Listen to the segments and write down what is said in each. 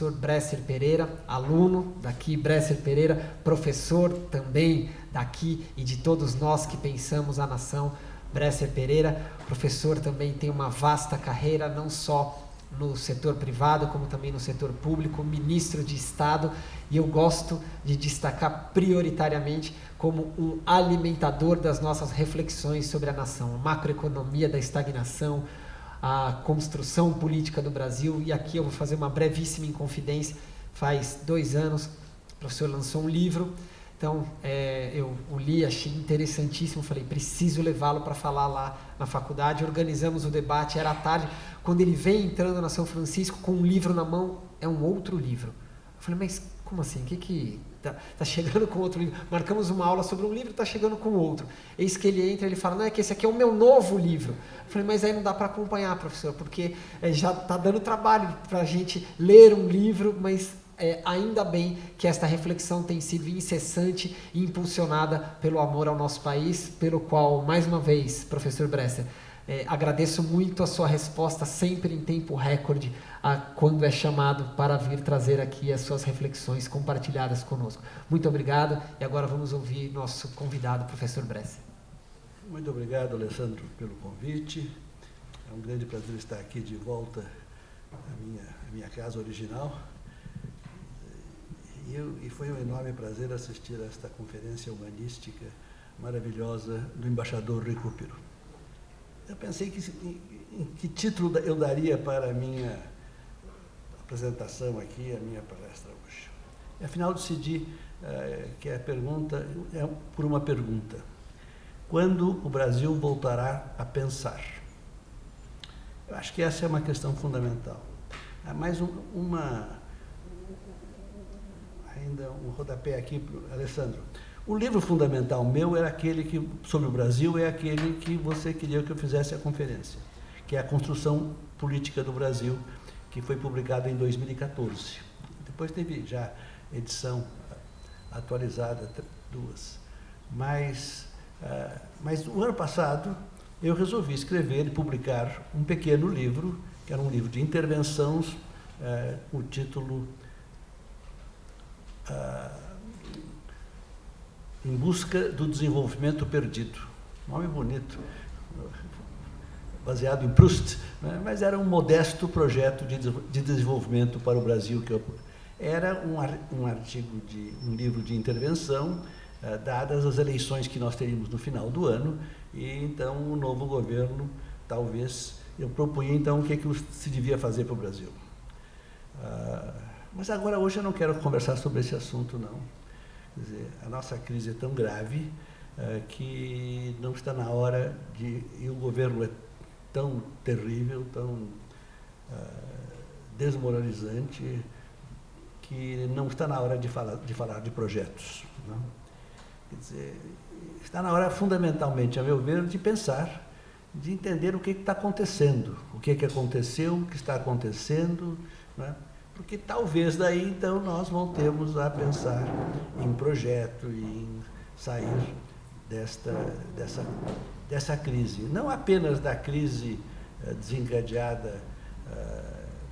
professor Bresser Pereira, aluno daqui, Bresser Pereira, professor também daqui e de todos nós que pensamos a nação, Bresser Pereira, professor também tem uma vasta carreira, não só no setor privado, como também no setor público, ministro de Estado, e eu gosto de destacar prioritariamente como um alimentador das nossas reflexões sobre a nação, a macroeconomia da estagnação, a construção política do Brasil, e aqui eu vou fazer uma brevíssima inconfidência. Faz 2 anos, o professor lançou um livro, então eu o li, achei interessantíssimo, falei, preciso levá-lo para falar lá na faculdade, organizamos o debate, era à tarde, quando ele vem entrando na São Francisco com um livro na mão, é um outro livro. Eu falei, mas como assim, que tá chegando com outro livro? Marcamos uma aula sobre um livro, está chegando com outro. Eis que ele entra, ele fala, não, é que esse aqui é o meu novo livro. Eu falei, mas aí não dá para acompanhar, professor, porque já está dando trabalho para a gente ler um livro, mas ainda bem que esta reflexão tem sido incessante e impulsionada pelo amor ao nosso país, pelo qual, mais uma vez, professor Bresser, agradeço muito a sua resposta, sempre em tempo recorde, quando é chamado para vir trazer aqui as suas reflexões compartilhadas conosco. Muito obrigado, e agora vamos ouvir nosso convidado, professor Bresser. Muito obrigado, Alessandro, pelo convite. É um grande prazer estar aqui de volta à minha casa original. E foi um enorme prazer assistir a esta conferência humanística maravilhosa do embaixador Recupero. Eu pensei em que título eu daria para a minha apresentação aqui, a minha palestra hoje. Afinal, decidi que a pergunta é por uma pergunta. Quando o Brasil voltará a pensar? Eu acho que essa é uma questão fundamental. Há mais ainda um rodapé aqui para o Alessandro. O livro fundamental meu era aquele sobre o Brasil, é aquele que você queria que eu fizesse a conferência, que é a Construção Política do Brasil, que foi publicado em 2014. Depois teve já edição atualizada, 2. Mas o ano passado eu resolvi escrever e publicar um pequeno livro, que era um livro de intervenções, o título Em Busca do Desenvolvimento Perdido. Nome bonito, baseado em Proust, né? Mas era um modesto projeto de desenvolvimento para o Brasil. Era um artigo, um livro de intervenção, dadas as eleições que nós teríamos no final do ano, e então o novo governo, talvez, eu propunha então o que se devia fazer para o Brasil. Mas agora, hoje, eu não quero conversar sobre esse assunto, não. Quer dizer, a nossa crise é tão grave que não está na hora e o governo é tão terrível, tão desmoralizante, que não está na hora de falar de projetos. Não? Quer dizer, está na hora, fundamentalmente, a meu ver, de pensar, de entender o que está acontecendo, o que aconteceu, o que está acontecendo, né? Porque talvez daí, então, nós voltemos a pensar em projeto e em sair dessa crise. Não apenas da crise desencadeada,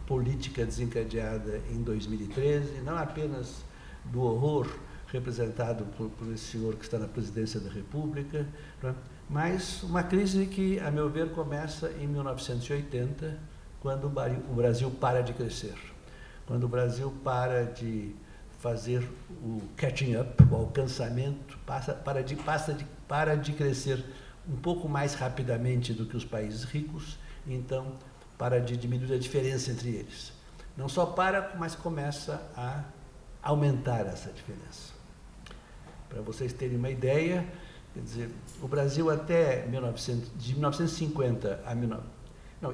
política desencadeada em 2013, não apenas do horror representado por esse senhor que está na presidência da República, né? Mas uma crise que, a meu ver, começa em 1980, quando o Brasil para de crescer. Quando o Brasil para de fazer o catching up, o alcançamento, para de crescer um pouco mais rapidamente do que os países ricos, então para de diminuir a diferença entre eles. Não só para, mas começa a aumentar essa diferença. Para vocês terem uma ideia, quer dizer, o Brasil até de 1950 a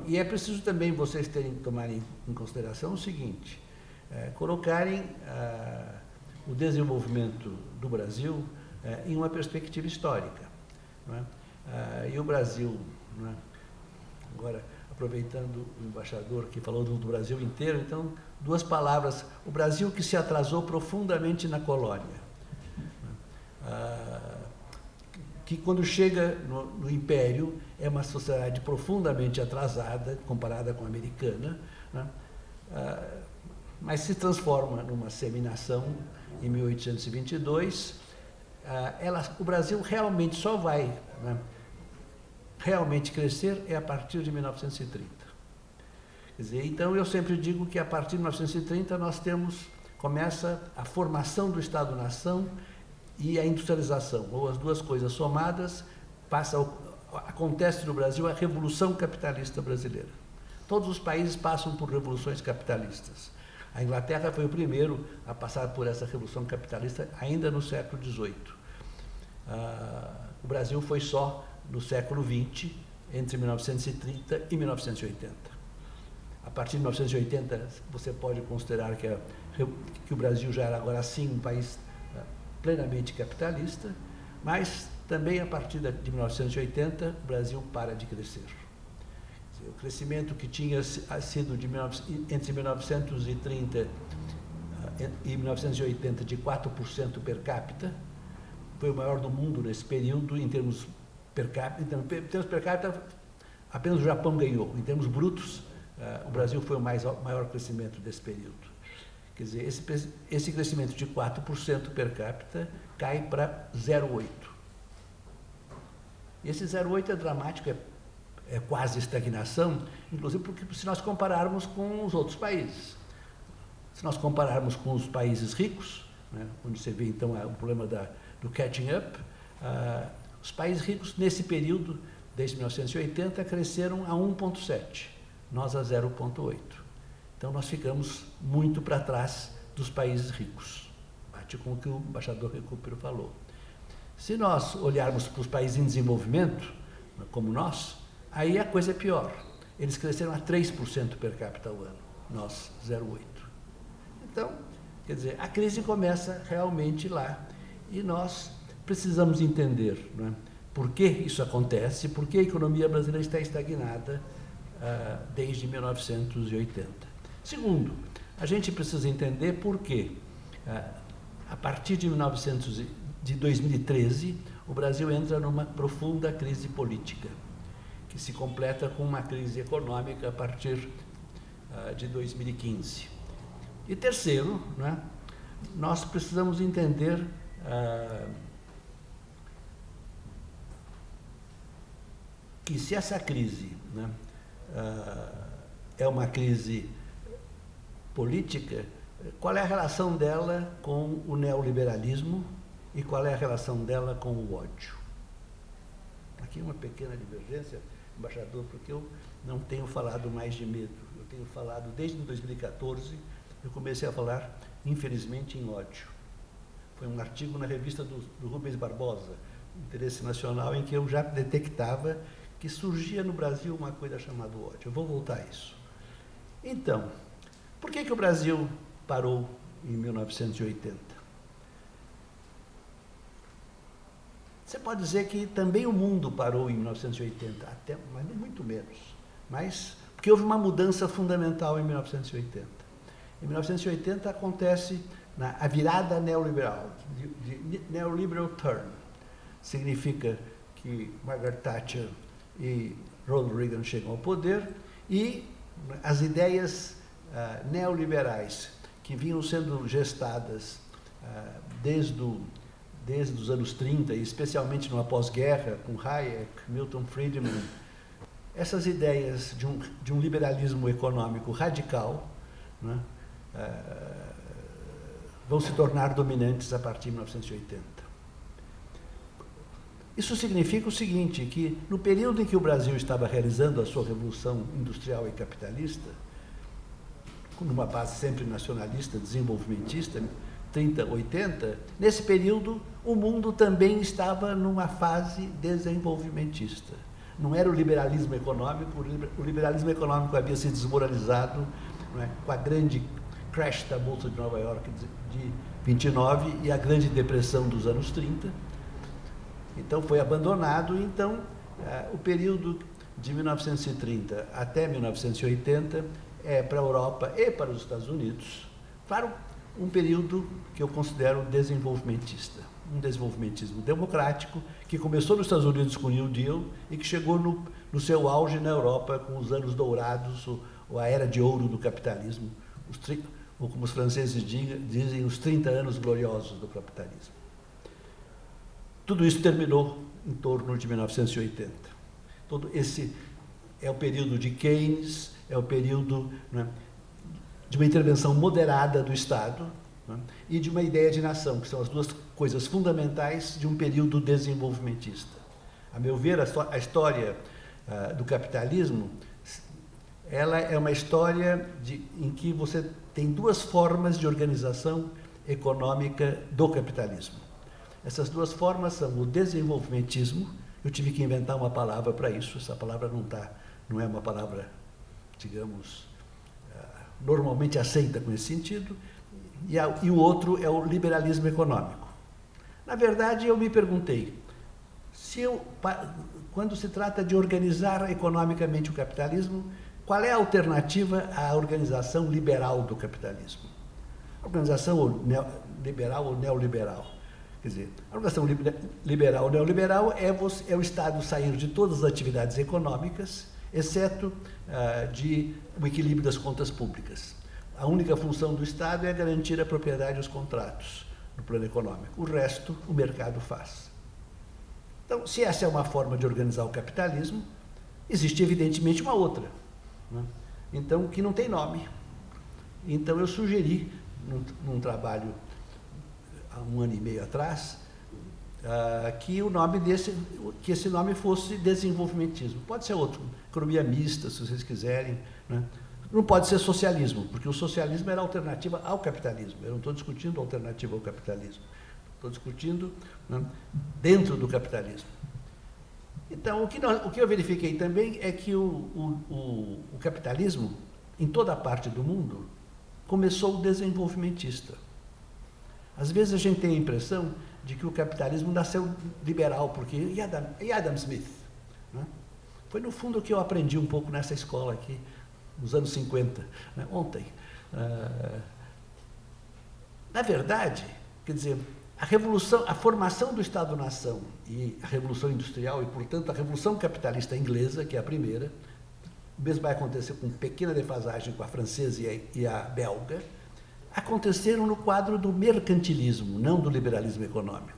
e é preciso também vocês tomarem em consideração o seguinte, colocarem o desenvolvimento do Brasil em uma perspectiva histórica. Não é? E o Brasil, não é? Agora, aproveitando o embaixador que falou do Brasil inteiro, então, 2 palavras, o Brasil que se atrasou profundamente na colônia. Que quando chega no Império, é uma sociedade profundamente atrasada, comparada com a americana, né? mas se transforma numa semi-nação em 1822. O Brasil realmente só vai, né, realmente crescer a partir de 1930. Quer dizer, então eu sempre digo que a partir de 1930 começa a formação do Estado-nação e a industrialização, ou as duas coisas somadas, acontece no Brasil a Revolução Capitalista Brasileira. Todos os países passam por revoluções capitalistas. A Inglaterra foi o primeiro a passar por essa revolução capitalista ainda no século XVIII. O Brasil foi só no século XX, entre 1930 e 1980. A partir de 1980, você pode considerar que o Brasil já era agora sim um país plenamente capitalista, mas também a partir de 1980, o Brasil para de crescer. O crescimento que tinha sido entre 1930 e 1980 de 4% per capita, foi o maior do mundo nesse período em termos per capita. Em termos per capita, apenas o Japão ganhou. Em termos brutos, o Brasil foi o maior crescimento desse período. Quer dizer, esse crescimento de 4% per capita cai para 0,8%. E esse 0,8% é dramático, é quase estagnação, inclusive porque se nós compararmos com os outros países. Se nós compararmos com os países ricos, né, onde você vê então o problema do catching up, os países ricos nesse período, desde 1980, cresceram a 1,7%, nós a 0,8%. Então nós ficamos muito para trás dos países ricos, bate com o que o embaixador Recupero falou. Se nós olharmos para os países em desenvolvimento, como nós, aí a coisa é pior. Eles cresceram a 3% per capita ao ano, nós 0,8%. Então, quer dizer, a crise começa realmente lá e nós precisamos entender, não é, por que isso acontece, por que a economia brasileira está estagnada desde 1980. Segundo, a gente precisa entender por que, a partir de 2013, o Brasil entra numa profunda crise política, que se completa com uma crise econômica a partir de 2015. E terceiro, né, nós precisamos entender que se essa crise, né, é uma crise política, qual é a relação dela com o neoliberalismo e qual é a relação dela com o ódio. Aqui uma pequena divergência, embaixador, porque eu não tenho falado mais de medo. Eu tenho falado, desde 2014, eu comecei a falar, infelizmente, em ódio. Foi um artigo na revista do Rubens Barbosa, Interesse Nacional, em que eu já detectava que surgia no Brasil uma coisa chamada ódio. Eu vou voltar a isso. Então, por que o Brasil parou em 1980? Você pode dizer que também o mundo parou em 1980, até, mas não muito menos. Mas, porque houve uma mudança fundamental em 1980. Em 1980 acontece a virada neoliberal, de neoliberal turn. Significa que Margaret Thatcher e Ronald Reagan chegam ao poder e as ideias neoliberais que vinham sendo gestadas desde os anos 30, e especialmente no pós-guerra, com Hayek, Milton Friedman, essas ideias de um liberalismo econômico radical, né, vão se tornar dominantes a partir de 1980. Isso significa o seguinte, que no período em que o Brasil estava realizando a sua revolução industrial e capitalista, numa base sempre nacionalista, desenvolvimentista, 30, 80, nesse período o mundo também estava numa fase desenvolvimentista. Não era o liberalismo econômico, o liberalismo econômico havia se desmoralizado, não é, com a grande crash da Bolsa de Nova York de 29 e a grande depressão dos anos 30. Então foi abandonado, então o período de 1930 até 1980 é para a Europa e para os Estados Unidos, claro, um período que eu considero desenvolvimentista, um desenvolvimentismo democrático que começou nos Estados Unidos com o New Deal e que chegou no seu auge na Europa com os anos dourados, ou a era de ouro do capitalismo, ou como os franceses dizem, os 30 anos gloriosos do capitalismo. Tudo isso terminou em torno de 1980. Todo esse é o período de Keynes, é o período, né, de uma intervenção moderada do Estado, né, e de uma ideia de nação, que são as duas coisas fundamentais de um período desenvolvimentista. A meu ver, a história do capitalismo, ela é uma história em que você tem duas formas de organização econômica do capitalismo. Essas duas formas são o desenvolvimentismo. Eu tive que inventar uma palavra para isso. Essa palavra não é uma palavra, digamos, normalmente aceita com esse sentido. E o outro é o liberalismo econômico. Na verdade, eu me perguntei, quando se trata de organizar economicamente o capitalismo, qual é a alternativa à organização liberal do capitalismo? A organização liberal ou neoliberal? Quer dizer, a organização liberal ou neoliberal é o Estado sair de todas as atividades econômicas, exceto o equilíbrio das contas públicas. A única função do Estado é garantir a propriedade dos contratos no plano econômico. O resto, o mercado faz. Então, se essa é uma forma de organizar o capitalismo, existe evidentemente uma outra, né? Então, que não tem nome. Então, eu sugeri, num trabalho há 1 ano e meio atrás, que esse nome fosse desenvolvimentismo. Pode ser outro, economia mista, se vocês quiserem, né? Não pode ser socialismo, porque o socialismo era alternativa ao capitalismo. Eu não estou discutindo alternativa ao capitalismo. Estou discutindo, né, dentro do capitalismo. Então, o que eu verifiquei também é que o capitalismo, em toda a parte do mundo, começou desenvolvimentista. Às vezes a gente tem a impressão de que o capitalismo nasceu liberal, porque... E Adam Smith? Né? Foi, no fundo, o que eu aprendi um pouco nessa escola aqui, nos anos 50, né, ontem. Na verdade, quer dizer, a formação do Estado-nação e a Revolução Industrial, e, portanto, a Revolução Capitalista Inglesa, que é a primeira, o mesmo vai acontecer com pequena defasagem com a francesa e a belga, aconteceram no quadro do mercantilismo, não do liberalismo econômico.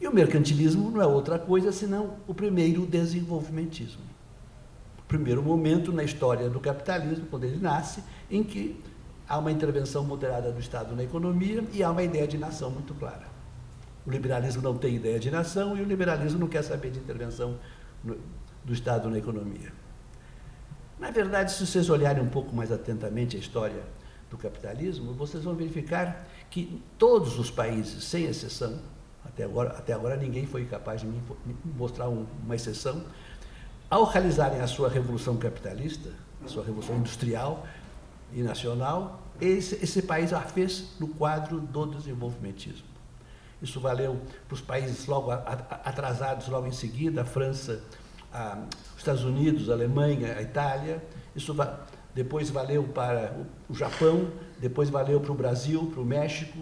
E o mercantilismo não é outra coisa senão o primeiro desenvolvimentismo. O primeiro momento na história do capitalismo, quando ele nasce, em que há uma intervenção moderada do Estado na economia e há uma ideia de nação muito clara. O liberalismo não tem ideia de nação e o liberalismo não quer saber de intervenção do Estado na economia. Na verdade, se vocês olharem um pouco mais atentamente a história do capitalismo, vocês vão verificar que todos os países, sem exceção, até agora ninguém foi capaz de me mostrar uma exceção, ao realizarem a sua revolução capitalista, a sua revolução industrial e nacional, esse país a fez no quadro do desenvolvimentismo. Isso valeu para os países logo atrasados, logo em seguida, a França, os Estados Unidos, a Alemanha, a Itália. Isso depois valeu para o Japão, depois valeu para o Brasil, para o México.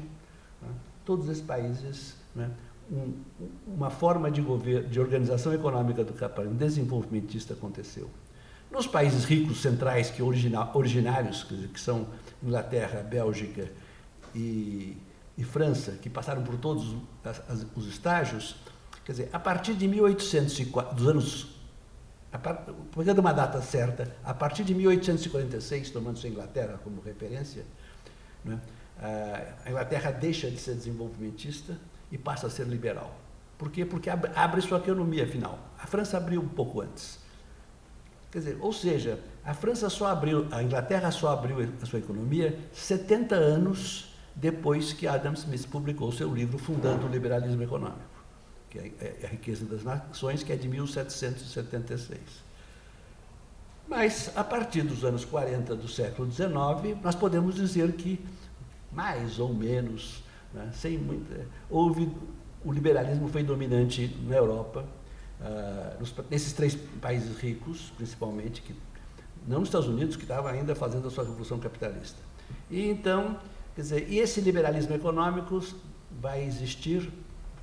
Né? Todos esses países, né? Uma forma de governo, de organização econômica do capitalismo desenvolvimentista aconteceu. Nos países ricos centrais, originários, que são Inglaterra, Bélgica e França, que passaram por todos os estágios, quer dizer, a partir de 1804, dos anos, pegando uma data certa, a partir de 1846, tomando-se a Inglaterra como referência, né, a Inglaterra deixa de ser desenvolvimentista e passa a ser liberal. Por quê? Porque abre sua economia, afinal. A França abriu um pouco antes. Quer dizer, ou seja, a Inglaterra só abriu a sua economia 70 anos depois que Adam Smith publicou seu livro Fundando o Liberalismo Econômico, que é a Riqueza das Nações, que é de 1776. Mas, a partir dos anos 40 do século XIX, nós podemos dizer que, mais ou menos, né, o liberalismo foi dominante na Europa, nesses 3 países ricos, principalmente, não nos Estados Unidos, que estava ainda fazendo a sua revolução capitalista. E então, quer dizer, esse liberalismo econômico vai existir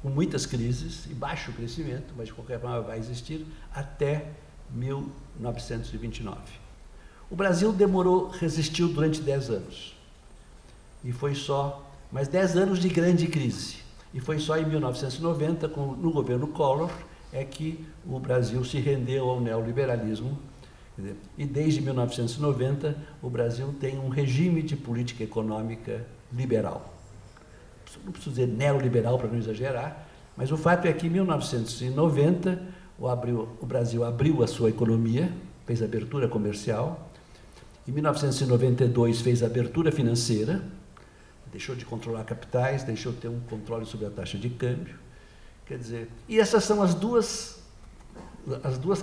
com muitas crises e baixo crescimento, mas de qualquer forma vai existir até 1929. O Brasil resistiu durante 10 anos. E foi só mais 10 anos de grande crise. E foi só em 1990, no governo Collor, é que o Brasil se rendeu ao neoliberalismo. E desde 1990, o Brasil tem um regime de política econômica liberal. Não preciso dizer neoliberal para não exagerar, mas o fato é que em 1990 o Brasil abriu a sua economia, fez abertura comercial. Em 1992 fez abertura financeira, deixou de controlar capitais, deixou de ter um controle sobre a taxa de câmbio. Quer dizer, e essas são as duas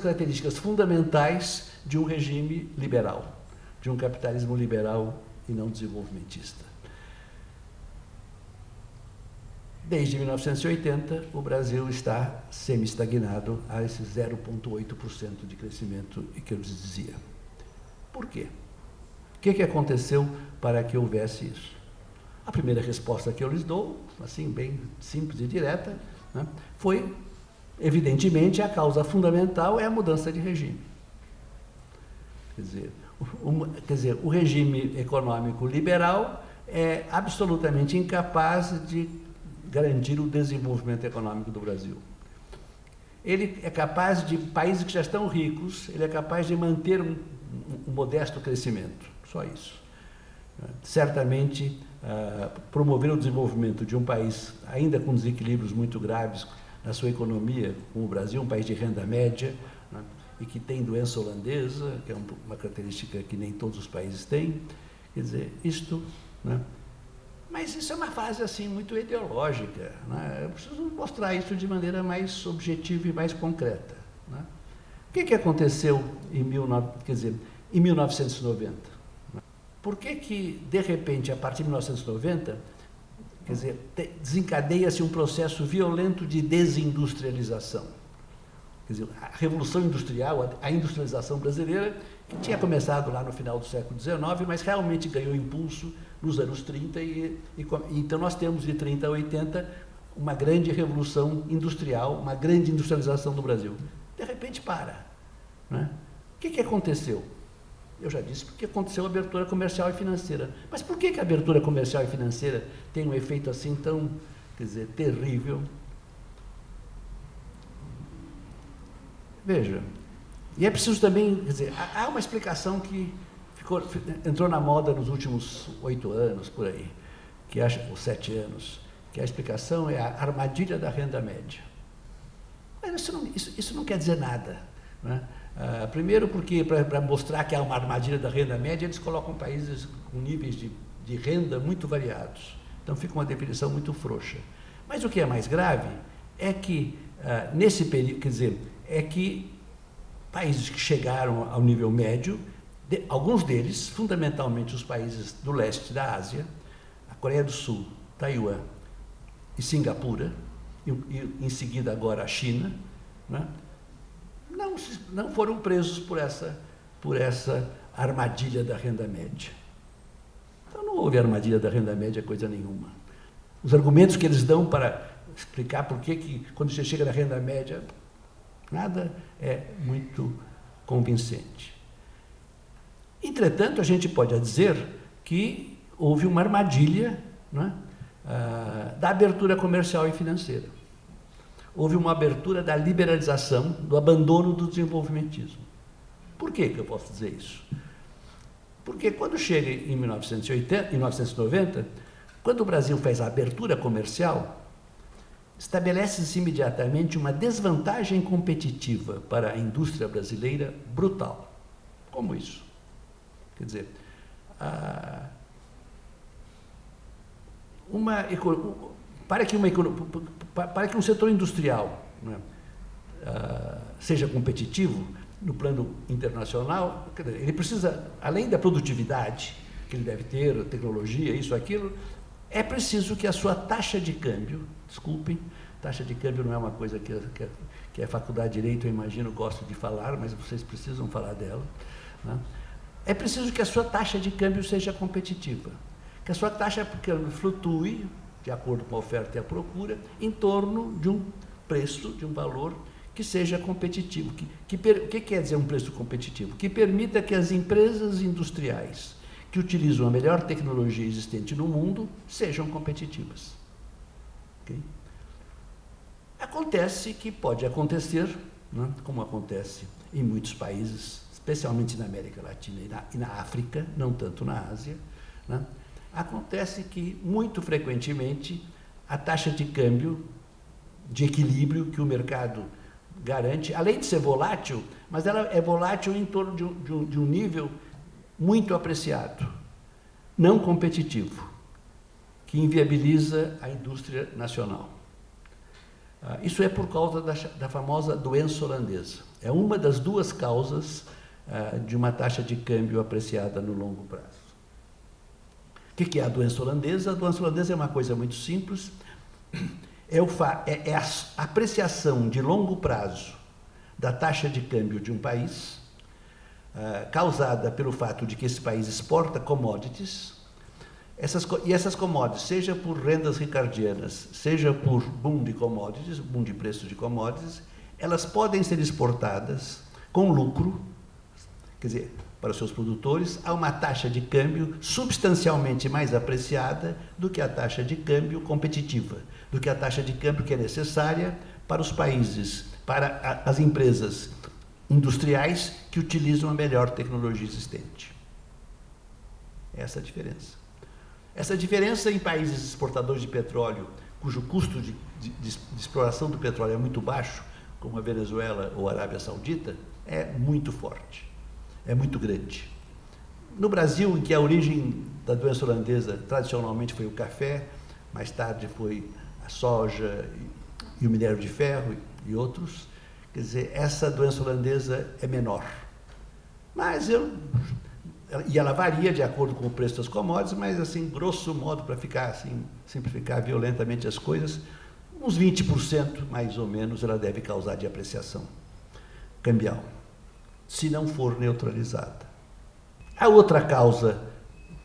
características fundamentais de um regime liberal, de um capitalismo liberal e não desenvolvimentista. Desde 1980, o Brasil está semi-estagnado a esse 0,8% de crescimento que eu lhes dizia. Por quê? O que aconteceu para que houvesse isso? A primeira resposta que eu lhes dou, assim, bem simples e direta, né, foi, evidentemente, a causa fundamental é a mudança de regime. Quer dizer, o regime econômico liberal é absolutamente incapaz de garantir o desenvolvimento econômico do Brasil. Ele é capaz de, países que já estão ricos, ele é capaz de manter um modesto crescimento, só isso. Certamente, promover o desenvolvimento de um país ainda com desequilíbrios muito graves na sua economia, como o Brasil, um país de renda média, né, e que tem doença holandesa, que é uma característica que nem todos os países têm, quer dizer, isto, né, mas isso é uma fase assim muito ideológica, né? Eu preciso mostrar isso de maneira mais objetiva e mais concreta, né? O que aconteceu em 1990? Por que, de repente, a partir de 1990, quer dizer, desencadeia-se um processo violento de desindustrialização? Quer dizer, a Revolução Industrial, a industrialização brasileira, que tinha começado lá no final do século XIX, mas realmente ganhou impulso nos anos 30, então nós temos de 30 a 80 uma grande revolução industrial, uma grande industrialização do Brasil. De repente para, né? O que aconteceu? Eu já disse porque aconteceu a abertura comercial e financeira. Mas por que a abertura comercial e financeira tem um efeito assim tão, quer dizer, terrível? Veja, e é preciso também, quer dizer, há uma explicação que entrou na moda nos últimos 8 anos, por aí, ou 7 anos, que a explicação é a armadilha da renda média. Mas isso não quer dizer nada, né? Primeiro porque, para mostrar que há uma armadilha da renda média, eles colocam países com níveis de renda muito variados. Então fica uma definição muito frouxa. Mas o que é mais grave é que, nesse período, quer dizer, é que países que chegaram ao nível médio, alguns deles, fundamentalmente os países do leste da Ásia, a Coreia do Sul, Taiwan e Singapura, e em seguida agora a China, né, não foram presos por essa armadilha da renda média. Então não houve armadilha da renda média coisa nenhuma. Os argumentos que eles dão para explicar por que quando você chega na renda média, nada é muito convincente. Entretanto, a gente pode dizer que houve uma armadilha, né, da abertura comercial e financeira. Houve uma abertura da liberalização, do abandono do desenvolvimentismo. Por que eu posso dizer isso? Porque quando chega em 1990, quando o Brasil faz a abertura comercial, estabelece-se imediatamente uma desvantagem competitiva para a indústria brasileira brutal. Como isso? Quer dizer, para que um setor industrial, né, seja competitivo no plano internacional, ele precisa, além da produtividade que ele deve ter, tecnologia, isso, aquilo, é preciso que a sua taxa de câmbio, desculpem, taxa de câmbio não é uma coisa que a Faculdade de Direito, eu imagino, gosta de falar, mas vocês precisam falar dela, né? É preciso que a sua taxa de câmbio seja competitiva, que a sua taxa de câmbio flutue, de acordo com a oferta e a procura, em torno de um preço, de um valor que seja competitivo. O que quer dizer um preço competitivo? Que permita que as empresas industriais que utilizam a melhor tecnologia existente no mundo sejam competitivas. Okay? Acontece que pode acontecer, né, como acontece em muitos países, especialmente na América Latina e na África, não tanto na Ásia, né, acontece que, muito frequentemente, a taxa de câmbio, de equilíbrio que o mercado garante, além de ser volátil, mas ela é volátil em torno de um nível muito apreciado, não competitivo, que inviabiliza a indústria nacional. Isso é por causa da famosa doença holandesa. É uma das duas causas de uma taxa de câmbio apreciada no longo prazo. O que é a doença holandesa? A doença holandesa é uma coisa muito simples, é a apreciação de longo prazo da taxa de câmbio de um país, causada pelo fato de que esse país exporta commodities, e essas commodities, seja por rendas ricardianas, seja por boom de commodities, boom de preços de commodities, elas podem ser exportadas com lucro, quer dizer, para os seus produtores, a uma taxa de câmbio substancialmente mais apreciada do que a taxa de câmbio competitiva, do que a taxa de câmbio que é necessária para os países, para as empresas industriais que utilizam a melhor tecnologia existente. Essa é a diferença. Essa diferença em países exportadores de petróleo, cujo custo de exploração do petróleo é muito baixo, como a Venezuela ou a Arábia Saudita, é muito forte, é muito grande. No Brasil, em que a origem da doença holandesa tradicionalmente foi o café, mais tarde foi a soja e o minério de ferro e outros, quer dizer, essa doença holandesa é menor. Mas e ela varia de acordo com o preço das commodities, mas, assim, grosso modo, para ficar assim, simplificar violentamente as coisas, uns 20%, mais ou menos, ela deve causar de apreciação cambial, se não for neutralizada. A outra causa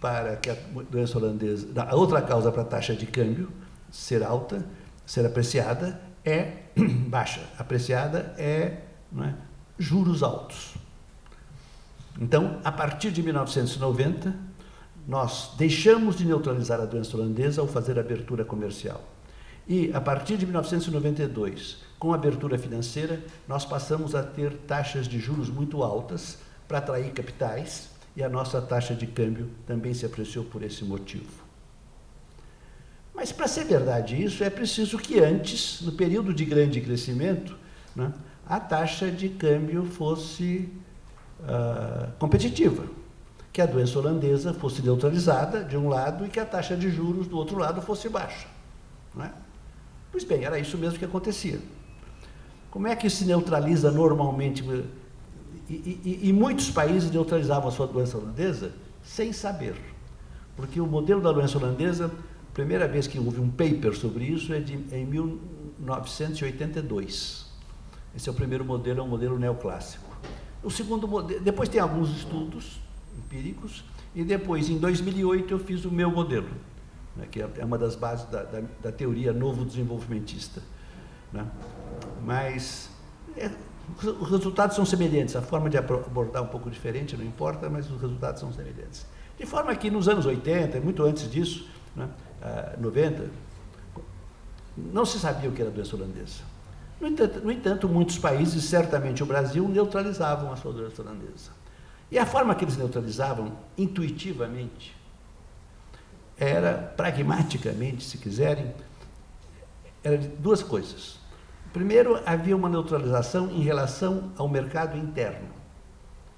para que a doença holandesa, a outra causa para a taxa de câmbio ser alta, ser apreciada, é baixa. Apreciada não é, juros altos. Então, a partir de 1990, nós deixamos de neutralizar a doença holandesa ao fazer a abertura comercial. E, a partir de 1992, com a abertura financeira, nós passamos a ter taxas de juros muito altas para atrair capitais, e a nossa taxa de câmbio também se apreciou por esse motivo. Mas, para ser verdade isso, é preciso que antes, no período de grande crescimento, né, a taxa de câmbio fosse competitiva, que a doença holandesa fosse neutralizada de um lado e que a taxa de juros do outro lado fosse baixa. Não é? Pois bem, era isso mesmo que acontecia. Como é que se neutraliza normalmente? E muitos países neutralizavam a sua doença holandesa sem saber, porque o modelo da doença holandesa, a primeira vez que houve um paper sobre isso é em 1982. Esse é o primeiro modelo, é um modelo neoclássico. O segundo modelo, depois tem alguns estudos empíricos, e depois, em 2008, eu fiz o meu modelo, né, que é uma das bases da teoria novo-desenvolvimentista. Né? Mas os resultados são semelhantes, a forma de abordar um pouco diferente, não importa, mas os resultados são semelhantes. De forma que, nos anos 80, muito antes disso, né, 90, não se sabia o que era a doença holandesa. No entanto, muitos países, certamente o Brasil, neutralizavam a sua doença holandesa. E a forma que eles neutralizavam, intuitivamente, era, pragmaticamente, se quiserem, era de duas coisas. Primeiro, havia uma neutralização em relação ao mercado interno.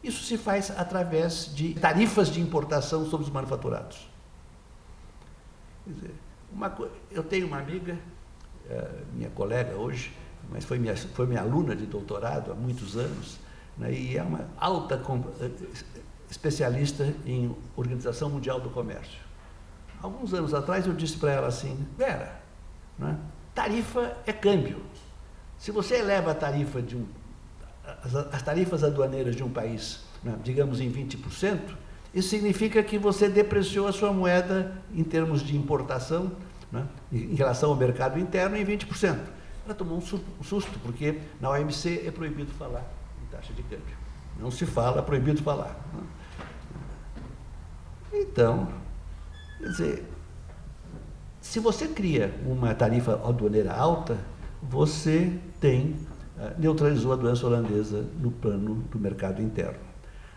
Isso se faz através de tarifas de importação sobre os manufaturados. Quer dizer, eu tenho uma amiga, minha colega hoje, mas foi minha aluna de doutorado há muitos anos, né, e é uma alta especialista em Organização Mundial do Comércio. Alguns anos atrás eu disse para ela assim, Vera, né, tarifa é câmbio. Se você eleva a tarifa as tarifas aduaneiras de um país, né, digamos em 20%, isso significa que você depreciou a sua moeda em termos de importação, né, em relação ao mercado interno em 20%. Ela tomou um susto, porque na OMC é proibido falar em taxa de câmbio. Não se fala, é proibido falar. Então, quer dizer, se você cria uma tarifa aduaneira alta, você neutralizou a doença holandesa no plano do mercado interno.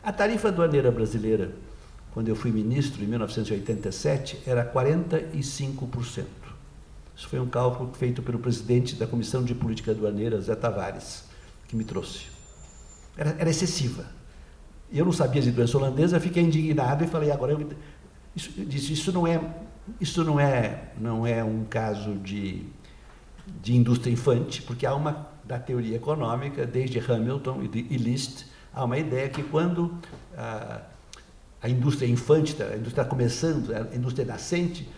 A tarifa aduaneira brasileira, quando eu fui ministro, em 1987, era 45%. Isso foi um cálculo feito pelo presidente da Comissão de Política Aduaneira, Zé Tavares, que me trouxe. Era excessiva. Eu não sabia de doença holandesa, eu fiquei indignado e falei, agora isso não é um caso de indústria infante, porque há uma, da teoria econômica, desde Hamilton e List, há uma ideia que quando a indústria infante, a indústria está começando, a indústria nascente,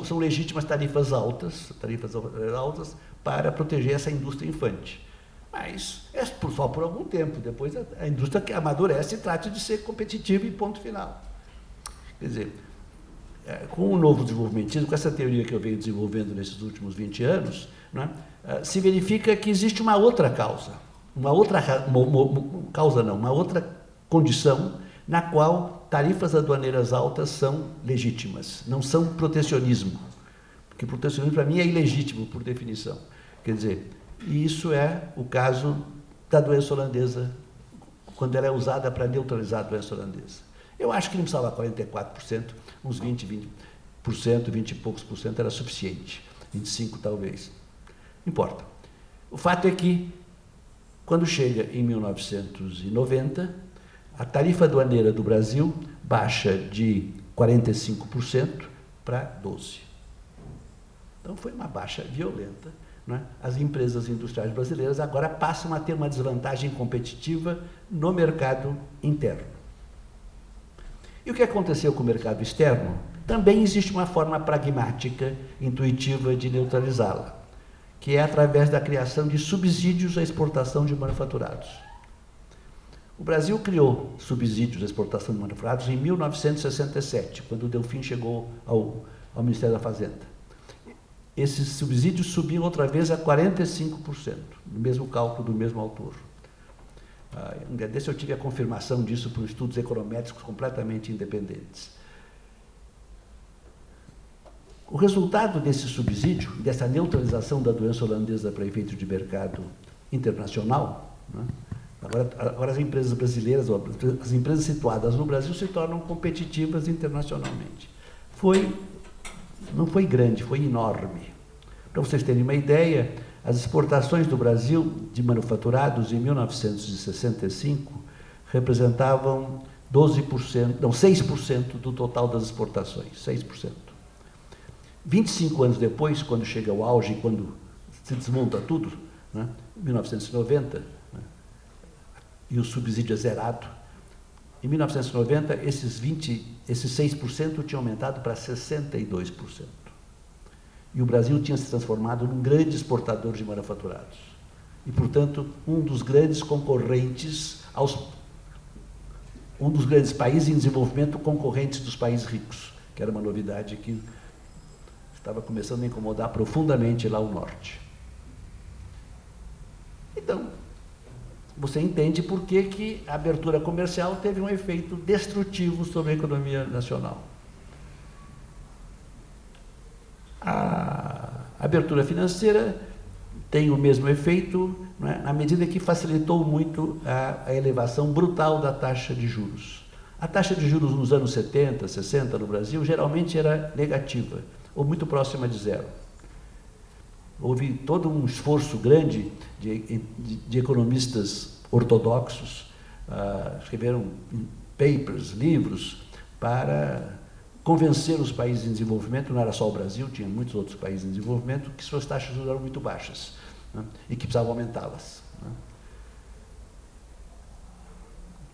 são legítimas tarifas altas para proteger essa indústria infante. Mas é só por algum tempo, depois a indústria que amadurece e trata de ser competitiva e ponto final. Quer dizer, com o novo desenvolvimentismo, com essa teoria que eu venho desenvolvendo nesses últimos 20 anos, né, se verifica que existe uma outra causa, uma outra condição na qual tarifas aduaneiras altas são legítimas, não são protecionismo, porque protecionismo para mim é ilegítimo por definição. Quer dizer, e isso é o caso da doença holandesa, quando ela é usada para neutralizar a doença holandesa. Eu acho que não precisava 44%, uns 20 e poucos por cento era suficiente, 25% talvez. Não importa. O fato é que, quando chega em 1990, a tarifa aduaneira do Brasil baixa de 45% para 12%. Então, foi uma baixa violenta. Né? As empresas industriais brasileiras agora passam a ter uma desvantagem competitiva no mercado interno. E o que aconteceu com o mercado externo? Também existe uma forma pragmática, intuitiva de neutralizá-la, que é através da criação de subsídios à exportação de manufaturados. O Brasil criou subsídios à exportação de manufaturados em 1967, quando o Delfim chegou ao Ministério da Fazenda. Esses subsídios subiam outra vez a 45%, no mesmo cálculo do mesmo autor. Um dia desse eu tive a confirmação disso por estudos econométricos completamente independentes. O resultado desse subsídio, dessa neutralização da doença holandesa para efeito de mercado internacional, né? Agora as empresas brasileiras, as empresas situadas no Brasil se tornam competitivas internacionalmente. Não foi grande, foi enorme. Para vocês terem uma ideia, as exportações do Brasil de manufaturados em 1965 representavam 6% do total das exportações, 6%. 25 anos depois, quando chega o auge, quando se desmonta tudo, né, 1990, né, e o subsídio é zerado, em 1990, esses 6% tinham aumentado para 62%. E o Brasil tinha se transformado num grande exportador de manufaturados. E, portanto, um dos grandes concorrentes, um dos grandes países em desenvolvimento concorrentes dos países ricos, que era uma novidade que estava começando a incomodar profundamente lá o norte. Então, você entende por que a abertura comercial teve um efeito destrutivo sobre a economia nacional. A abertura financeira tem o mesmo efeito, né, na medida que facilitou muito a elevação brutal da taxa de juros. A taxa de juros nos anos 70, 60 no Brasil geralmente era negativa, ou muito próxima de zero. Houve todo um esforço grande de economistas ortodoxos, escreveram papers, livros, para convencer os países em desenvolvimento, não era só o Brasil, tinha muitos outros países em desenvolvimento, que suas taxas de juros eram muito baixas, né, e que precisavam aumentá-las. Né.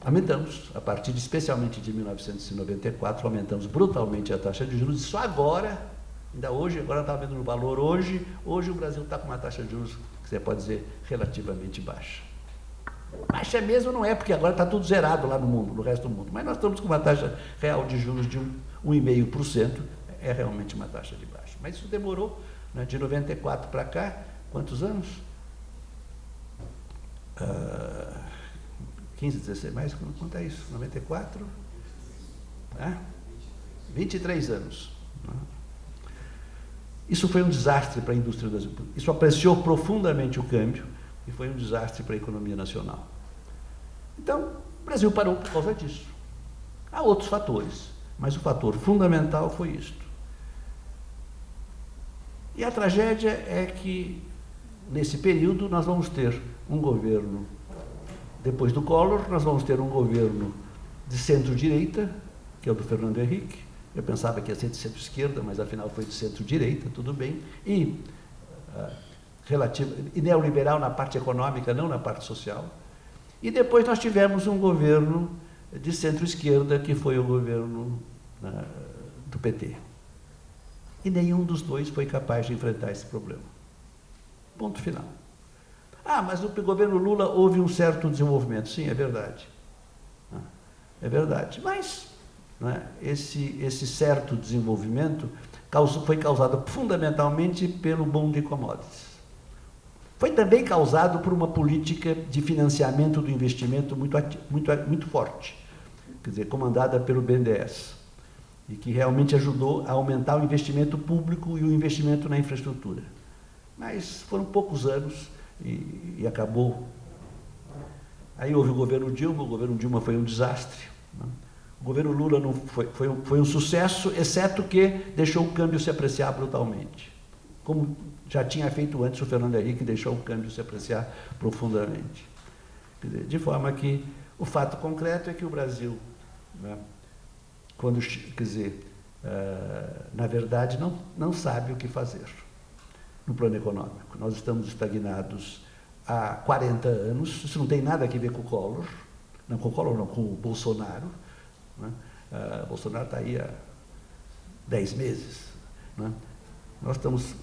Aumentamos, a partir especialmente de 1994, aumentamos brutalmente a taxa de juros, e só agora, ainda hoje, agora eu estava vendo no valor hoje o Brasil está com uma taxa de juros, que você pode dizer, relativamente baixa. Baixa mesmo não é, porque agora está tudo zerado lá no mundo, no resto do mundo, mas nós estamos com uma taxa real de juros de 1,5%, é realmente uma taxa de baixa. Mas isso demorou, né, de 94 para cá, quantos anos? 15, 16, mais, quanto é isso? 94? 23 anos. Isso foi um desastre para a indústria brasileira. Isso apreciou profundamente o câmbio e foi um desastre para a economia nacional. Então, o Brasil parou por causa disso. Há outros fatores, mas o fator fundamental foi isto. E a tragédia é que, nesse período, nós vamos ter um governo, depois do Collor, nós vamos ter um governo de centro-direita, que é o do Fernando Henrique. Eu pensava que ia ser de centro-esquerda, mas afinal foi de centro-direita, tudo bem. E neoliberal na parte econômica, não na parte social. E depois nós tivemos um governo de centro-esquerda, que foi o governo do PT. E nenhum dos dois foi capaz de enfrentar esse problema. Ponto final. Mas no governo Lula houve um certo desenvolvimento. Sim, é verdade. É verdade. Mas esse certo desenvolvimento foi causado fundamentalmente pelo boom de commodities. Foi também causado por uma política de financiamento do investimento muito forte, quer dizer, comandada pelo BNDES, e que realmente ajudou a aumentar o investimento público e o investimento na infraestrutura. Mas foram poucos anos e acabou. Aí houve o governo Dilma foi um desastre. O governo Lula não foi um sucesso, exceto que deixou o câmbio se apreciar brutalmente. Como já tinha feito antes o Fernando Henrique, deixou o câmbio se apreciar profundamente. De forma que o fato concreto é que o Brasil, na verdade, não sabe o que fazer no plano econômico. Nós estamos estagnados há 40 anos, isso não tem nada a ver com o Collor, com o Bolsonaro. Bolsonaro está aí há 10 meses. Nós estamos...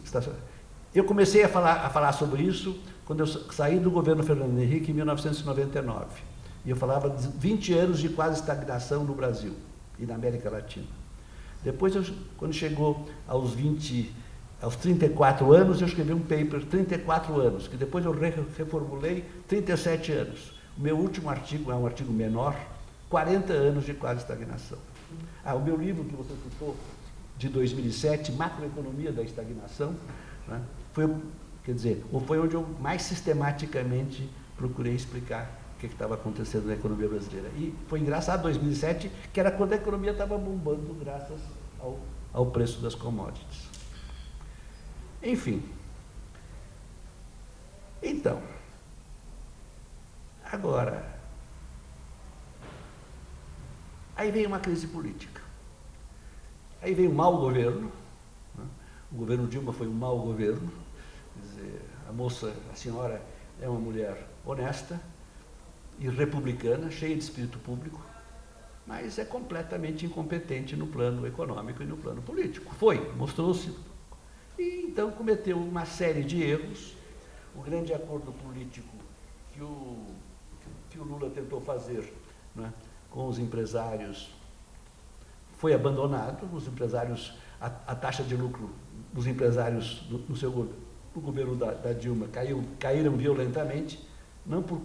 Eu comecei a falar sobre isso quando eu saí do governo Fernando Henrique em 1999. E eu falava de 20 anos de quase estagnação no Brasil e na América Latina. Depois, quando chegou aos 34 anos, eu escrevi um paper, 34 anos, que depois eu reformulei 37 anos. O meu último artigo é um artigo menor, 40 anos de quase estagnação. O meu livro que você citou, de 2007, Macroeconomia da Estagnação, foi onde eu mais sistematicamente procurei explicar o que estava acontecendo na economia brasileira. E foi engraçado, 2007, que era quando a economia estava bombando graças ao preço das commodities. Enfim. Então, agora, aí vem uma crise política. Aí vem um mau governo. O governo Dilma foi um mau governo. Quer dizer, a senhora é uma mulher honesta e republicana, cheia de espírito público, mas é completamente incompetente no plano econômico e no plano político. Mostrou-se. E então cometeu uma série de erros. O grande acordo político que o Lula tentou fazer, com os empresários foi abandonado. Os empresários, a taxa de lucro dos empresários no governo da Dilma caíram violentamente, não por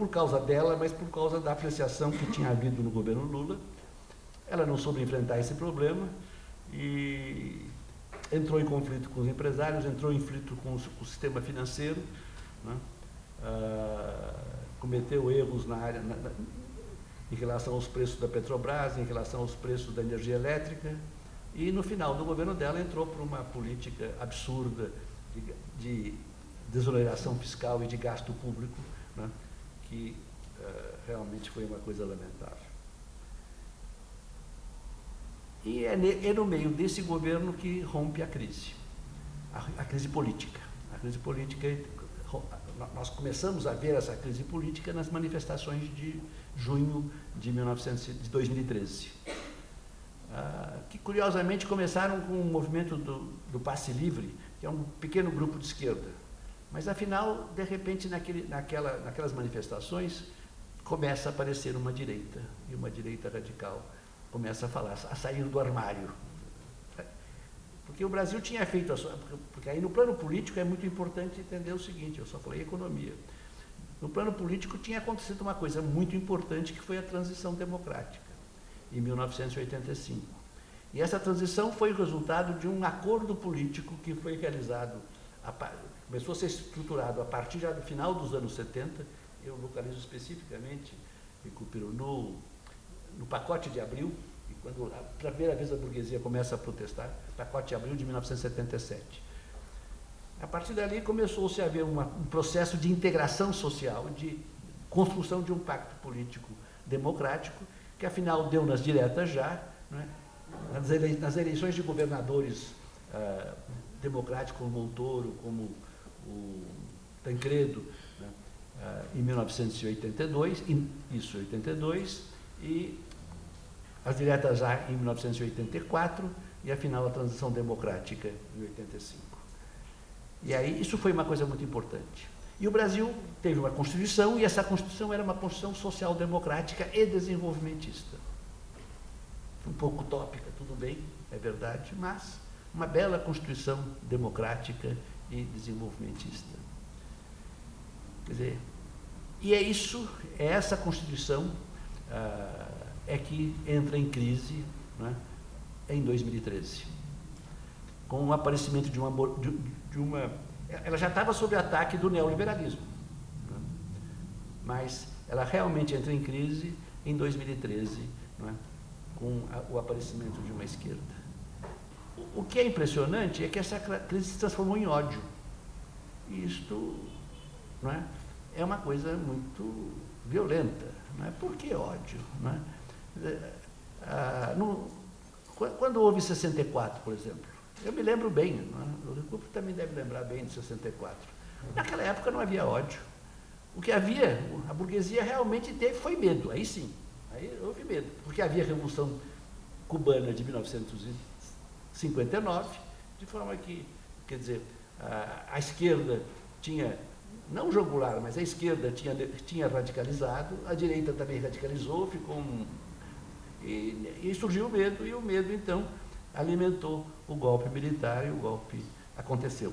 causa dela, mas por causa da apreciação que tinha havido no governo Lula. Ela não soube enfrentar esse problema e entrou em conflito com os empresários, entrou em conflito com o sistema financeiro, cometeu erros em relação aos preços da Petrobras, em relação aos preços da energia elétrica, e no final do governo dela entrou por uma política absurda de desoneração fiscal e de gasto público, que realmente foi uma coisa lamentável. E é no meio desse governo que rompe a crise política. A crise política, nós começamos a ver essa crise política nas manifestações de junho de 2013, que curiosamente começaram com o movimento do Passe Livre, que é um pequeno grupo de esquerda. Mas, afinal, de repente, naquelas manifestações, começa a aparecer uma direita, e uma direita radical começa a sair do armário. Porque o Brasil tinha feito porque aí no plano político é muito importante entender o seguinte, eu só falei economia. No plano político tinha acontecido uma coisa muito importante, que foi a transição democrática, em 1985. E essa transição foi o resultado de um acordo político que foi realizado, começou a ser estruturado a partir já do final dos anos 70, eu localizo especificamente, recupero, no pacote de abril, e quando pela primeira vez a burguesia começa a protestar, pacote de abril de 1977. A partir dali começou-se a haver um processo de integração social, de construção de um pacto político democrático, que afinal deu nas diretas já, né? Nas eleições de governadores democráticos, como Montoro, como o Tancredo, né? Em 1982, isso, 82, e as diretas já em 1984, e afinal a transição democrática em 85. E aí isso foi uma coisa muito importante. E o Brasil teve uma Constituição, e essa Constituição era uma Constituição social-democrática e desenvolvimentista. Um pouco utópica, tudo bem, é verdade, mas uma bela Constituição democrática e desenvolvimentista. Quer dizer, e é isso, é essa Constituição é que entra em crise, né, em 2013, com o aparecimento de uma ela já estava sob ataque do neoliberalismo, né, mas ela realmente entra em crise em 2013, né, com o aparecimento de uma esquerda. O que é impressionante é que essa crise se transformou em ódio. E isto, não é, é uma coisa muito violenta. Não é? Por que ódio? Não é? Quando houve 64, por exemplo, eu me lembro bem, não é? O Recupero também deve lembrar bem de 64. Naquela época não havia ódio. O que havia, a burguesia realmente teve, foi medo, aí sim. Aí houve medo, porque havia a Revolução Cubana de 1959, de forma que, quer dizer, a esquerda tinha, não jogular, mas a esquerda tinha radicalizado, a direita também radicalizou, ficou e surgiu o medo, e o medo, então, alimentou o golpe militar, e o golpe aconteceu.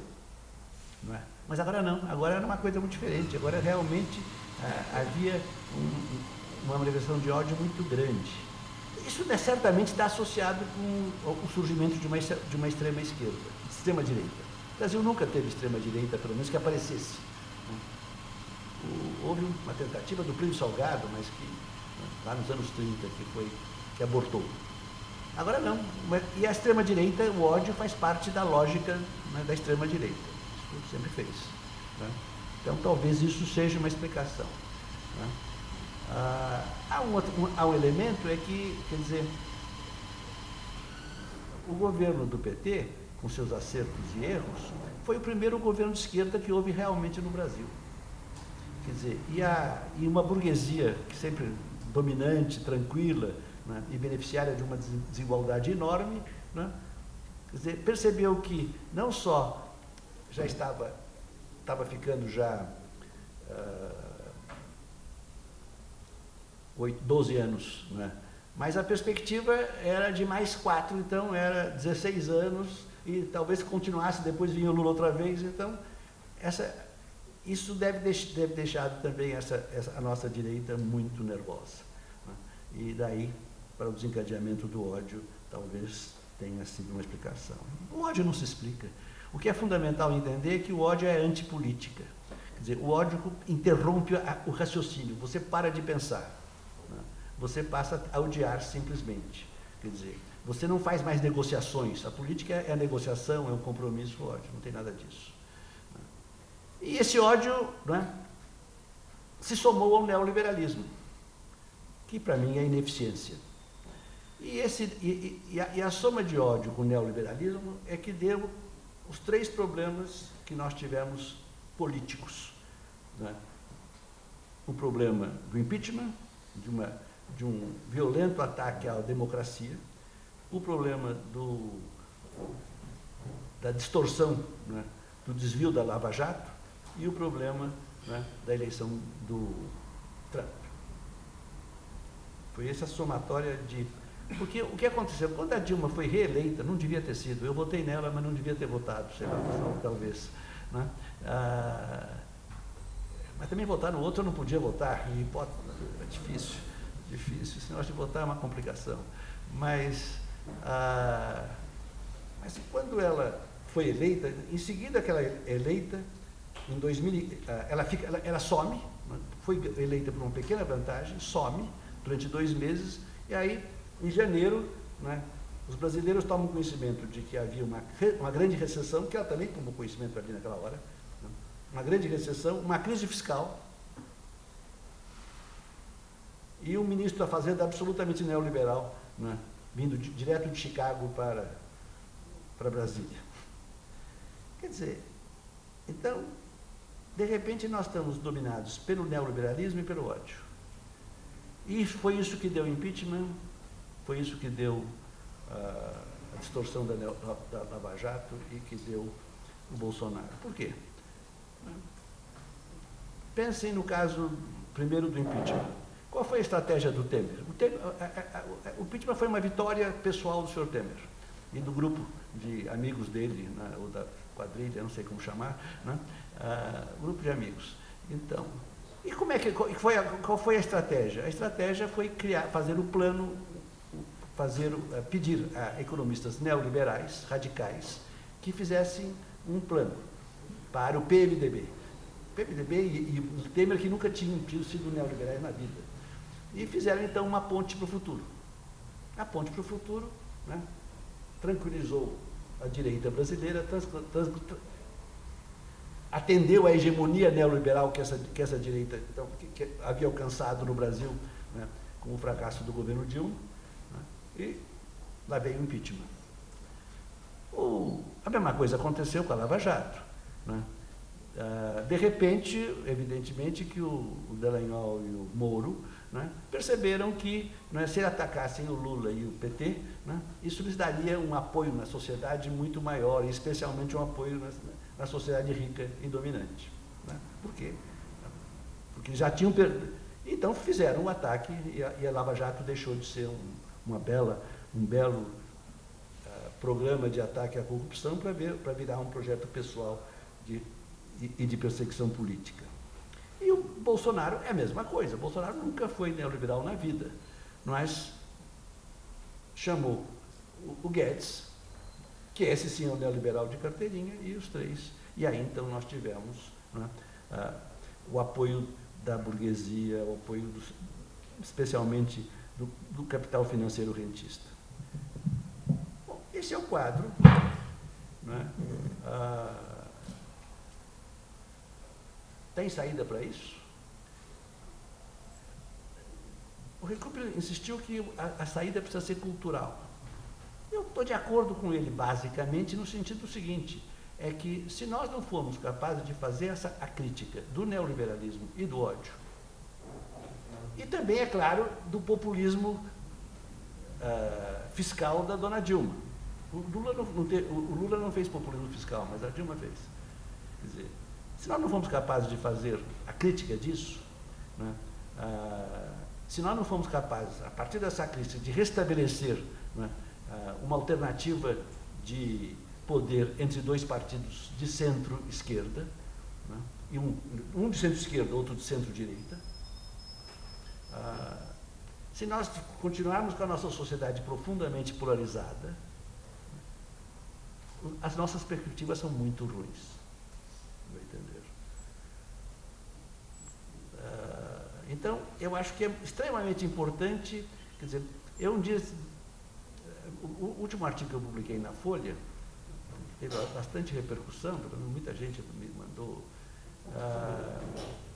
Não é? Mas agora não, agora era uma coisa muito diferente, agora realmente havia uma manifestação de ódio muito grande. Isso certamente está associado com o surgimento de uma extrema esquerda, de extrema direita. O Brasil nunca teve extrema direita, pelo menos que aparecesse. Houve uma tentativa do Plínio Salgado, mas que lá nos anos 30 que abortou. Agora não. E a extrema direita, o ódio faz parte da lógica, né, da extrema direita. Isso sempre fez. Né? Então talvez isso seja uma explicação. Né? Há um elemento é que, quer dizer, o governo do PT, com seus acertos e erros, foi o primeiro governo de esquerda que houve realmente no Brasil. Quer dizer, e uma burguesia que sempre dominante, tranquila, né, e beneficiária de uma desigualdade enorme, né, quer dizer, percebeu que não só já estava ficando já 12 anos, né? Mas a perspectiva era de mais 4, então era 16 anos, e talvez continuasse, depois vinha o Lula outra vez, então isso deve deixar também a nossa direita muito nervosa. Né? E daí, para o desencadeamento do ódio, talvez tenha sido uma explicação. O ódio não se explica. O que é fundamental entender é que o ódio é antipolítica. Quer dizer, o ódio interrompe o raciocínio, você para de pensar. Você passa a odiar simplesmente. Quer dizer, você não faz mais negociações. A política é a negociação, é um compromisso, o ódio, não tem nada disso. E esse ódio, né, se somou ao neoliberalismo, que para mim é ineficiência. E a soma de ódio com o neoliberalismo é que deu os 3 problemas que nós tivemos políticos. Né? O problema do impeachment, de um violento ataque à democracia, o problema da distorção, né, do desvio da Lava Jato, e o problema, né, da eleição do Trump. Foi essa somatória de... Porque o que aconteceu? Quando a Dilma foi reeleita, não devia ter sido, eu votei nela, mas não devia ter votado, sei lá, talvez. Né? Mas também votar no outro eu não podia votar, em hipótese, é difícil, esse negócio de votar é uma complicação. Mas quando ela foi eleita, em seguida que ela é eleita, em 2000, ela some, né? Foi eleita por uma pequena vantagem, some durante 2 meses, e aí, em janeiro, né, os brasileiros tomam conhecimento de que havia uma grande recessão, que ela também tomou conhecimento ali naquela hora, né? Uma grande recessão, uma crise fiscal, e um ministro da Fazenda absolutamente neoliberal, né, vindo direto de Chicago para Brasília. Quer dizer, então, de repente nós estamos dominados pelo neoliberalismo e pelo ódio. E foi isso que deu impeachment, foi isso que deu a distorção da Lava Jato e que deu o Bolsonaro. Por quê? Pensem no caso primeiro do impeachment. Qual foi a estratégia do Temer? O impeachment foi uma vitória pessoal do senhor Temer e do grupo de amigos dele, né, ou da quadrilha, não sei como chamar, né, grupo de amigos. Então, e qual foi a estratégia? A estratégia foi fazer o plano, pedir a economistas neoliberais, radicais, que fizessem um plano para o PMDB. PMDB e o Temer, que nunca tinham sido neoliberais na vida. E fizeram, então, uma ponte para o futuro. A ponte para o futuro, né, tranquilizou a direita brasileira, atendeu à hegemonia neoliberal que essa direita então, que havia alcançado no Brasil, né, com o fracasso do governo Dilma, né, e lá veio o impeachment. A mesma coisa aconteceu com a Lava Jato, né? De repente, evidentemente, que o Dallagnol e o Moro, né, perceberam que, né, se atacassem o Lula e o PT, né, isso lhes daria um apoio na sociedade muito maior, e especialmente um apoio na sociedade rica e dominante. Né? Por quê? Porque já tinham perdido. Então fizeram um ataque e a Lava Jato deixou de ser um belo programa de ataque à corrupção para virar um projeto pessoal e de perseguição política. E o Bolsonaro é a mesma coisa. O Bolsonaro nunca foi neoliberal na vida, mas chamou o Guedes, que esse sim é o neoliberal de carteirinha, e os três. E aí então nós tivemos, né, o apoio da burguesia, o apoio especialmente do capital financeiro rentista. Bom, esse é o quadro, né? Tem saída para isso? O Recupero insistiu que a saída precisa ser cultural. Eu estou de acordo com ele, basicamente, no sentido seguinte, é que se nós não formos capazes de fazer a crítica do neoliberalismo e do ódio, e também, é claro, do populismo fiscal da dona Dilma. O Lula não fez populismo fiscal, mas a Dilma fez. Quer dizer, se nós não formos capazes de fazer a crítica disso, né, se nós não formos capazes, a partir dessa crítica, de restabelecer, né, uma alternativa de poder entre dois partidos de centro-esquerda, né, e um de centro-esquerda, outro de centro-direita, se nós continuarmos com a nossa sociedade profundamente polarizada, as nossas perspectivas são muito ruins. Vai entender? Então, eu acho que é extremamente importante, quer dizer, eu um dia, o último artigo que eu publiquei na Folha, teve bastante repercussão, muita gente me mandou,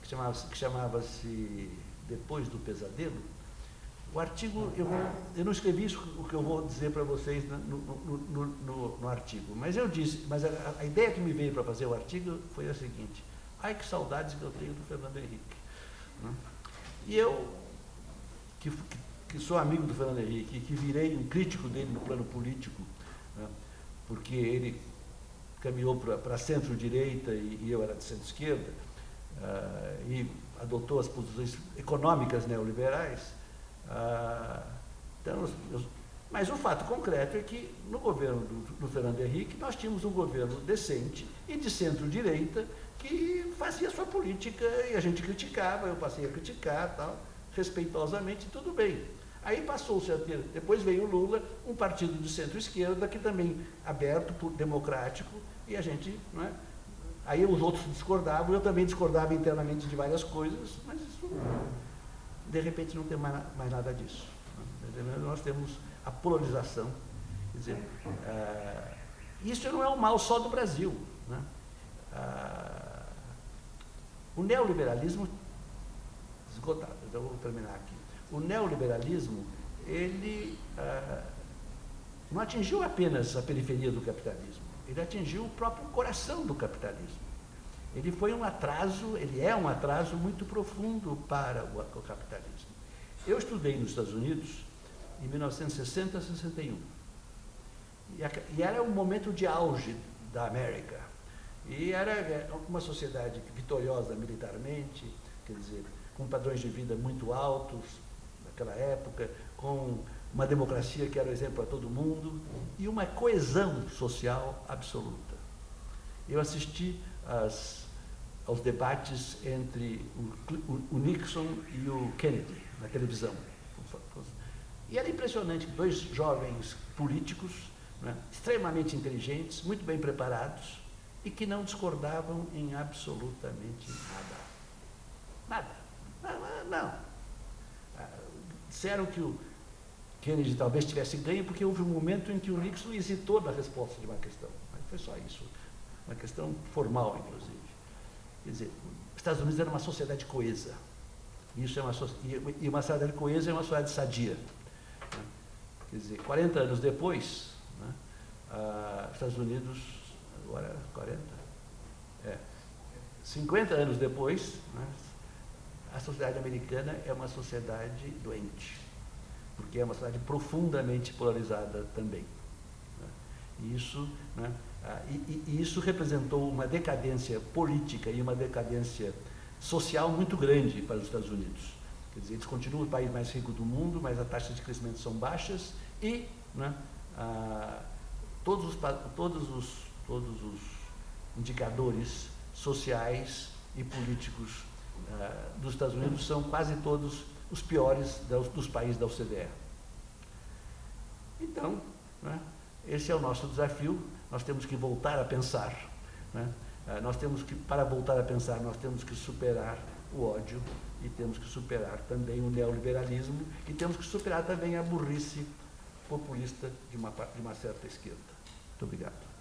que chamava-se Depois do Pesadelo. O artigo, eu não escrevi isso, o que eu vou dizer para vocês no artigo, mas eu disse, mas a ideia que me veio para fazer o artigo foi a seguinte: ai, que saudades que eu tenho do Fernando Henrique. Né? E eu, que sou amigo do Fernando Henrique, que virei um crítico dele no plano político, né, porque ele caminhou para centro-direita e eu era de centro-esquerda, e adotou as posições econômicas neoliberais. Então, Mas o fato concreto é que, no governo do Fernando Henrique, nós tínhamos um governo decente e de centro-direita que fazia sua política e a gente criticava, eu passei a criticar, tal, respeitosamente, tudo bem. Aí passou-se a ter, depois veio o Lula, um partido de centro-esquerda, que também aberto, democrático, e a gente, não é? Aí os outros discordavam, eu também discordava internamente de várias coisas, mas isso, de repente, não tem mais nada disso. Nós temos a polarização. Quer dizer, isso não é um mal só do Brasil, né? O neoliberalismo, esgotado, então vou terminar aqui. O neoliberalismo, ele não atingiu apenas a periferia do capitalismo, ele atingiu o próprio coração do capitalismo. Ele foi um atraso, ele é um atraso muito profundo para o capitalismo. Eu estudei nos Estados Unidos em 1960 a 61. E era um momento de auge da América. E era uma sociedade vitoriosa militarmente, quer dizer, com padrões de vida muito altos naquela época, com uma democracia que era exemplo para todo mundo e uma coesão social absoluta. Eu assisti aos debates entre o Nixon e o Kennedy na televisão. E era impressionante que dois jovens políticos, né, extremamente inteligentes, muito bem preparados, e que não discordavam em absolutamente nada. Nada. Não. Disseram que o Kennedy talvez tivesse ganho porque houve um momento em que o Nixon hesitou na resposta de uma questão. Mas foi só isso. Uma questão formal, inclusive. Quer dizer, os Estados Unidos era uma sociedade coesa. Isso é e uma sociedade coesa é uma sociedade sadia. Quer dizer, 40 anos depois, né, os Estados Unidos, agora 50 anos depois, né, a sociedade americana é uma sociedade doente, porque é uma sociedade profundamente polarizada também. Né? E isso, né, e isso representou uma decadência política e uma decadência social muito grande para os Estados Unidos. Quer dizer, eles continuam o país mais rico do mundo, mas as taxas de crescimento são baixas e, né, todos os indicadores sociais e políticos dos Estados Unidos são quase todos os piores dos países da OCDE. Então, né, esse é o nosso desafio. Nós temos que voltar a pensar, né? Para voltar a pensar, nós temos que superar o ódio e temos que superar também o neoliberalismo e temos que superar também a burrice populista de uma certa esquerda. Muito obrigado.